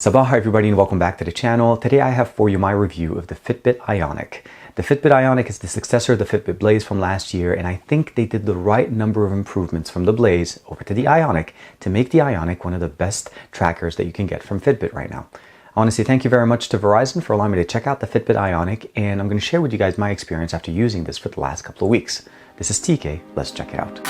Sabah everybody and welcome back to the channel. Today I have for you my review of the Fitbit Ionic. The Fitbit Ionic is the successor of the Fitbit Blaze from last year, and I think they did the right number of improvements from the Blaze over to the Ionic to make the Ionic one of the best trackers that you can get from Fitbit right now. I want to say thank you very much to Verizon for allowing me to check out the Fitbit Ionic, and I'm going to share with you guys my experience after using this for the last couple of weeks. This is TK, let's check it out.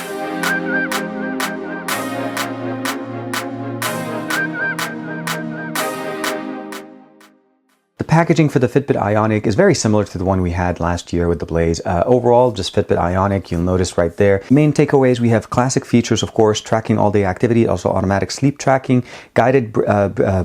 The packaging for the Fitbit Ionic is very similar to the one we had last year with the Blaze. Overall, just Fitbit Ionic, you'll notice right there. Main takeaways, we have classic features, of course, tracking all-day activity, also automatic sleep tracking, guided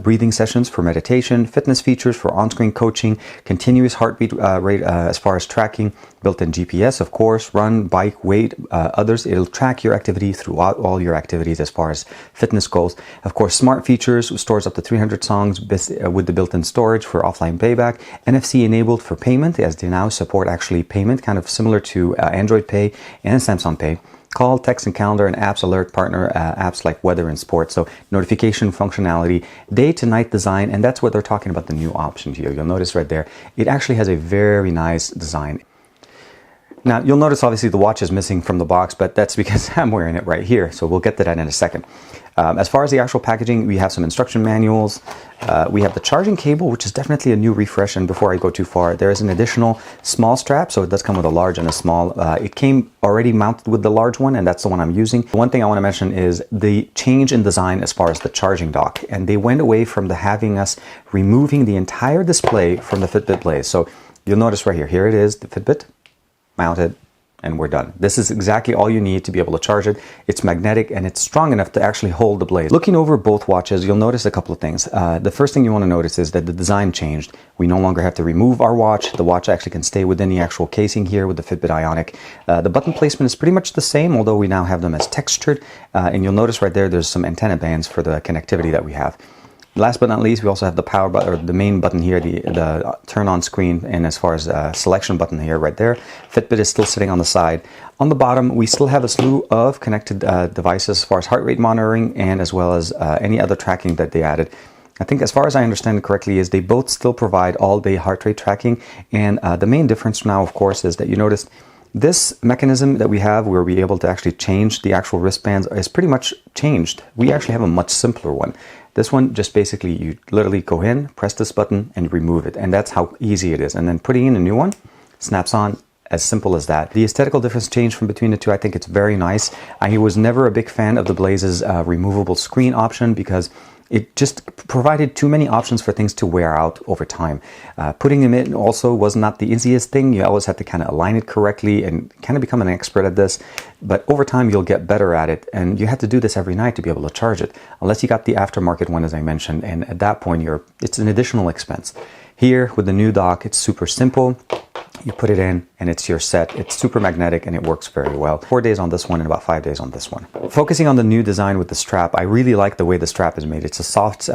breathing sessions for meditation, fitness features for on-screen coaching, continuous heartbeat rate as far as tracking, built-in GPS, of course, run, bike, weight, others. It'll track your activity throughout all your activities as far as fitness goes. Of course, smart features, stores up to 300 songs with the built-in storage for offline playback, NFC enabled for payment, as they now support actually payment, kind of similar to Android Pay and Samsung Pay. Call, text, and calendar, and apps alert partner apps like weather and sports. So notification functionality, day to night design, and that's what they're talking about, the new option here. You'll notice right there, it actually has a very nice design. Now, you'll notice obviously the watch is missing from the box, but that's because I'm wearing it right here. So we'll get to that in a second. As far as the actual packaging, we have some instruction manuals. We have the charging cable, which is definitely a new refresh. And before I go too far, there is an additional small strap. So it does come with a large and a small. It came already mounted with the large one, and that's the one I'm using. One thing I want to mention is the change in design as far as the charging dock. And they went away from having us removing the entire display from the Fitbit Blaze. So you'll notice right here, here it is, the Fitbit mounted, and we're done. This is exactly all you need to be able to charge it. It's magnetic and it's strong enough to actually hold the Blaze. Looking over both watches, you'll notice a couple of things. The first thing you want to notice is that the design changed. We no longer have to remove our watch. The watch actually can stay within the actual casing here with the Fitbit Ionic. The button placement is pretty much the same, although we now have them as textured. And you'll notice right there, there's some antenna bands for the connectivity that we have. Last but not least, we also have the power button, or the main button here, the turn on screen, and as far as selection button here, right there. Fitbit is still sitting on the side. On the bottom, we still have a slew of connected devices as far as heart rate monitoring and as well as any other tracking that they added. I think as far as I understand it correctly is they both still provide all-day heart rate tracking, and the main difference now, of course, is that you notice this mechanism that we have where we're able to actually change the actual wristbands is pretty much changed. We actually have a much simpler one. This one, just basically, you literally go in, press this button, and remove it. And that's how easy it is. And then putting in a new one, snaps on, as simple as that. The aesthetical difference change from between the two, I think it's very nice. I was never a big fan of the Blaze's removable screen option because it just provided too many options for things to wear out over time. Putting them in also was not the easiest thing. You always have to kind of align it correctly and kind of become an expert at this. But over time, you'll get better at it. And you have to do this every night to be able to charge it, unless you got the aftermarket one, as I mentioned. And at that point, it's an additional expense. Here, with the new dock, it's super simple. You put it in and it's your set. It's super magnetic and it works very well. 4 days on this one and about 5 days on this one. Focusing on the new design with the strap, I really like the way the strap is made. It's a soft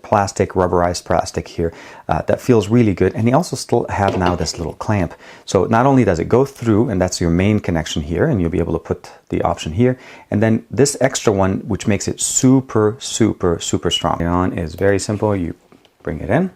plastic, rubberized plastic here that feels really good. And they also still have now this little clamp. So not only does it go through, and that's your main connection here, and you'll be able to put the option here. And then this extra one, which makes it super, super, super strong. On is very simple. You bring it in,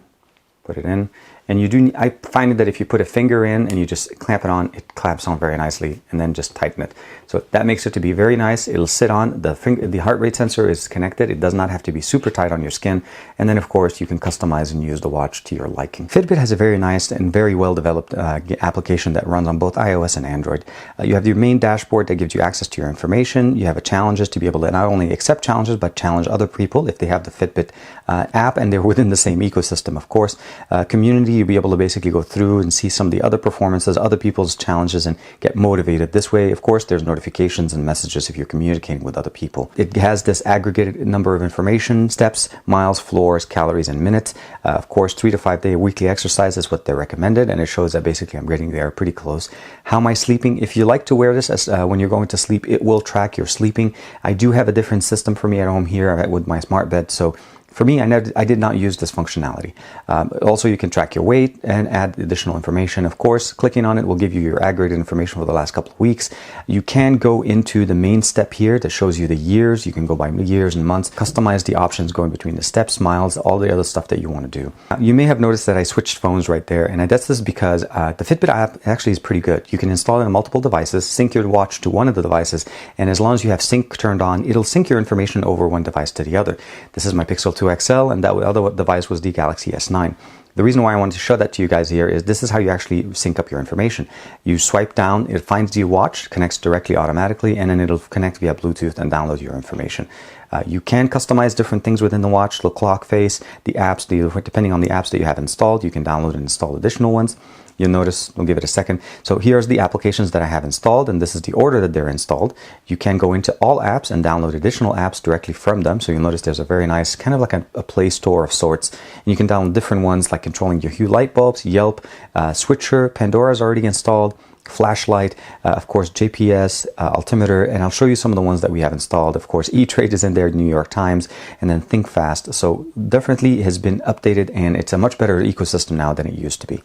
put it in. And I find that if you put a finger in and you just clamp it on, it clamps on very nicely, and then just tighten it. So that makes it to be very nice. It'll sit on. The heart rate sensor is connected. It does not have to be super tight on your skin. And then, of course, you can customize and use the watch to your liking. Fitbit has a very nice and very well-developed application that runs on both iOS and Android. You have your main dashboard that gives you access to your information. You have challenges to be able to not only accept challenges, but challenge other people if they have the Fitbit app and they're within the same ecosystem, of course. Community, you'll be able to basically go through and see some of the other performances, other people's challenges, and get motivated. This way, of course, there's notifications and messages if you're communicating with other people. It has this aggregated number of information, steps, miles, floors, calories, and minutes. Of course, 3 to 5 day weekly exercise is what they're recommended, and it shows that basically I'm getting there pretty close. How am I sleeping? If you like to wear this as when you're going to sleep, it will track your sleeping. I do have a different system for me at home here with my smart bed, so For me, I did not use this functionality. Also, you can track your weight and add additional information. Of course, clicking on it will give you your aggregated information for the last couple of weeks. You can go into the main step here that shows you the years. You can go by years and months, customize the options going between the steps, miles, all the other stuff that you want to do. You may have noticed that I switched phones right there, and that's just because the Fitbit app actually is pretty good. You can install it on multiple devices, sync your watch to one of the devices, and as long as you have sync turned on, it'll sync your information over one device to the other. This is my Pixel 2 XL, and that other device was the Galaxy S9. The reason why I wanted to show that to you guys here is this is how you actually sync up your information. You swipe down, it finds your watch, connects directly automatically, and then it'll connect via Bluetooth and download your information. You can customize different things within the watch, the clock face, the apps, depending on the apps that you have installed. You can download and install additional ones. You'll notice, we'll give it a second. So here's the applications that I have installed, and this is the order that they're installed. You can go into all apps and download additional apps directly from them. So you'll notice there's a very nice, kind of like a Play Store of sorts. And you can download different ones like controlling your Hue light bulbs, Yelp, Switcher, Pandora is already installed, flashlight, of course GPS, altimeter, and I'll show you some of the ones that we have installed. Of course, E-Trade is in there, New York Times, and then Think Fast. So definitely has been updated, and it's a much better ecosystem now than it used to be.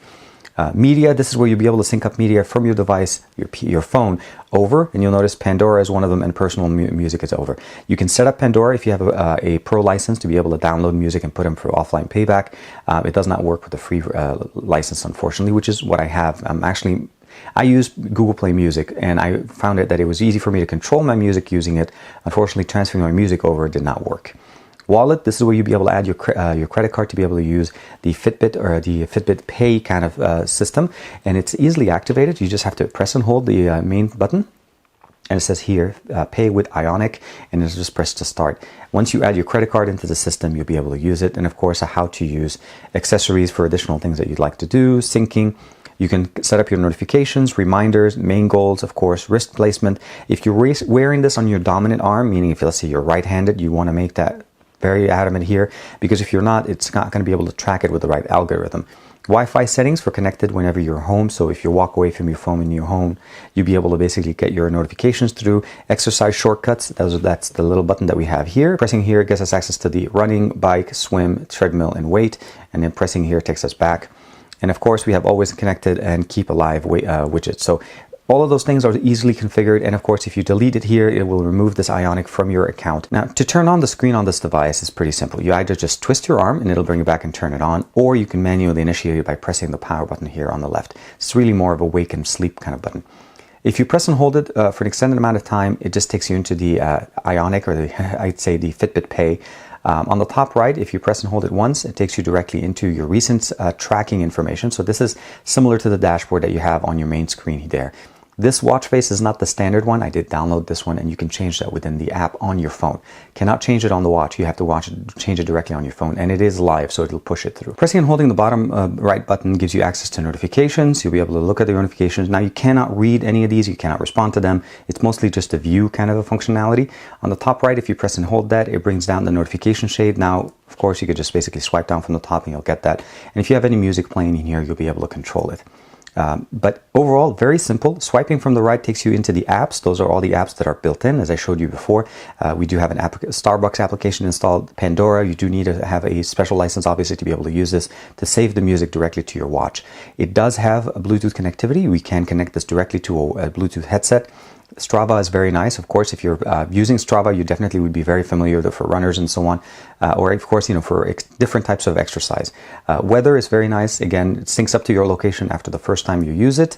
Media, this is where you'll be able to sync up media from your device, your phone, over, and you'll notice Pandora is one of them, and personal music is over. You can set up Pandora if you have a pro license to be able to download music and put them for offline playback. It does not work with the free license, unfortunately, which is what I have. I use Google Play Music, and I found that it was easy for me to control my music using it. Unfortunately, transferring my music over did not work. Wallet, this is where you'll be able to add your credit card to be able to use the Fitbit or the Fitbit Pay kind of system, and it's easily activated. You just have to press and hold the main button, and it says here, Pay with Ionic, and it's just press to start. Once you add your credit card into the system, you'll be able to use it, and of course, how to use accessories for additional things that you'd like to do, syncing. You can set up your notifications, reminders, main goals, of course, wrist placement. If you're wearing this on your dominant arm, meaning if let's say you're right-handed, you want to make that very adamant here, because if you're not, it's not going to be able to track it with the right algorithm. Wi-Fi settings for connected whenever you're home. So if you walk away from your phone in your home, you'll be able to basically get your notifications through. Exercise shortcuts, that's the little button that we have here. Pressing here gets us access to the running, bike, swim, treadmill, and weight. And then pressing here takes us back. And of course, we have always connected and keep alive widgets. So all of those things are easily configured, and of course, if you delete it here, it will remove this Ionic from your account. Now, to turn on the screen on this device is pretty simple. You either just twist your arm and it'll bring it back and turn it on, or you can manually initiate it by pressing the power button here on the left. It's really more of a wake and sleep kind of button. If you press and hold it for an extended amount of time, it just takes you into the Ionic, or I'd say the Fitbit Pay. On the top right, if you press and hold it once, it takes you directly into your recent tracking information. So this is similar to the dashboard that you have on your main screen there. This watch face is not the standard one. I did download this one, and you can change that within the app on your phone. Cannot change it on the watch. You have to change it directly on your phone, and it is live, so it'll push it through. Pressing and holding the bottom right button gives you access to notifications. You'll be able to look at the notifications. Now, you cannot read any of these. You cannot respond to them. It's mostly just a view kind of a functionality. On the top right, if you press and hold that, it brings down the notification shade. Now, of course, you could just basically swipe down from the top, and you'll get that. And if you have any music playing in here, you'll be able to control it. But overall, very simple. Swiping from the right takes you into the apps. Those are all the apps that are built in, as I showed you before. We do have a Starbucks application installed, Pandora. You do need to have a special license, obviously, to be able to use this to save the music directly to your watch. It does have a Bluetooth connectivity. We can connect this directly to a Bluetooth headset. Strava is very nice. Of course, if you're using Strava, you definitely would be very familiar with it for runners and so on. Or of course, for different types of exercise. Weather is very nice. Again, it syncs up to your location after the first time you use it.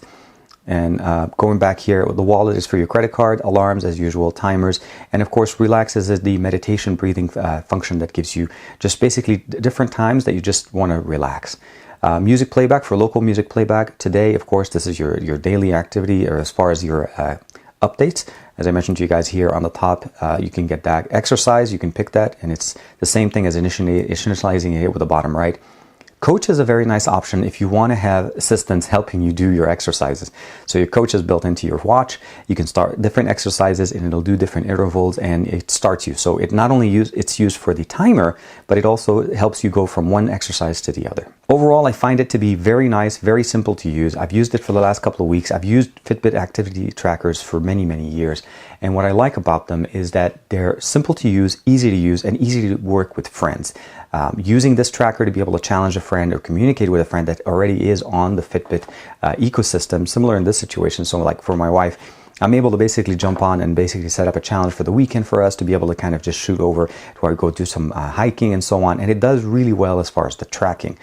And going back here, the wallet is for your credit card, alarms as usual, timers, and of course, Relax is the meditation breathing function that gives you just basically different times that you just want to relax. Music playback for local music playback. Today, of course, this is your daily activity, or as far as your updates. As I mentioned to you guys here on the top, you can get that. Exercise, you can pick that, and it's the same thing as initializing it with the bottom right. Coach is a very nice option if you want to have assistants helping you do your exercises. So your Coach is built into your watch. You can start different exercises and it'll do different intervals and it starts you. So it not only it's used for the timer, but it also helps you go from one exercise to the other. Overall, I find it to be very nice, very simple to use. I've used it for the last couple of weeks. I've used Fitbit activity trackers for many, many years. And what I like about them is that they're simple to use, and easy to work with friends. Using this tracker to be able to challenge a friend or communicate with a friend that already is on the Fitbit ecosystem, similar in this situation. So like for my wife, I'm able to basically jump on and basically set up a challenge for the weekend for us to be able to kind of just shoot over to where I go do some hiking and so on. And it does really well as far as the tracking.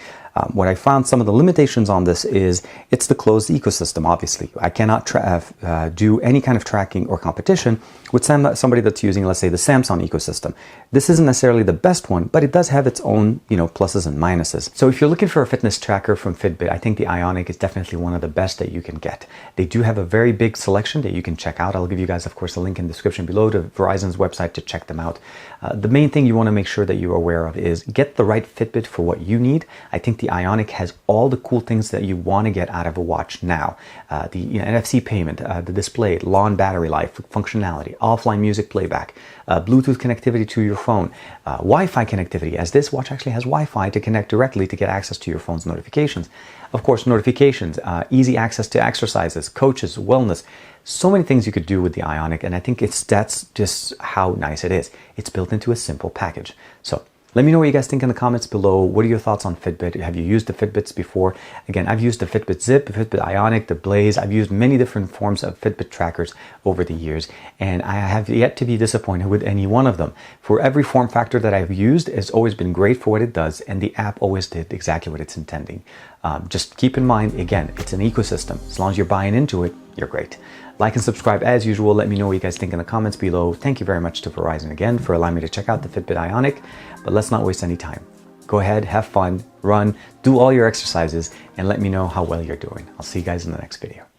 What I found some of the limitations on this is it's the closed ecosystem, obviously. I cannot do any kind of tracking or competition with somebody that's using, let's say, the Samsung ecosystem. This isn't necessarily the best one, but it does have its own, pluses and minuses. So if you're looking for a fitness tracker from Fitbit, I think the Ionic is definitely one of the best that you can get. They do have a very big selection that you can check out. I'll give you guys, of course, a link in the description below to Verizon's website to check them out. The main thing you want to make sure that you're aware of is get the right Fitbit for what you need. I think the Ionic has all the cool things that you want to get out of a watch now. The NFC payment, the display, long battery life, functionality, offline music playback, Bluetooth connectivity to your phone, Wi-Fi connectivity, as this watch actually has Wi-Fi to connect directly to get access to your phone's notifications. Of course, notifications, easy access to exercises, coaches, wellness. So many things you could do with the Ionic, and I think that's just how nice it is. It's built into a simple package. So let me know what you guys think in the comments below. What are your thoughts on Fitbit? Have you used the Fitbits before? Again, I've used the Fitbit Zip, the Fitbit Ionic, the Blaze. I've used many different forms of Fitbit trackers over the years, and I have yet to be disappointed with any one of them. For every form factor that I've used, it's always been great for what it does, and the app always did exactly what it's intending. Just keep in mind, again, it's an ecosystem. As long as you're buying into it, you're great. Like and subscribe as usual. Let me know what you guys think in the comments below. Thank you very much to Verizon again for allowing me to check out the Fitbit Ionic. But let's not waste any time. Go ahead, have fun, run, do all your exercises, and let me know how well you're doing. I'll see you guys in the next video.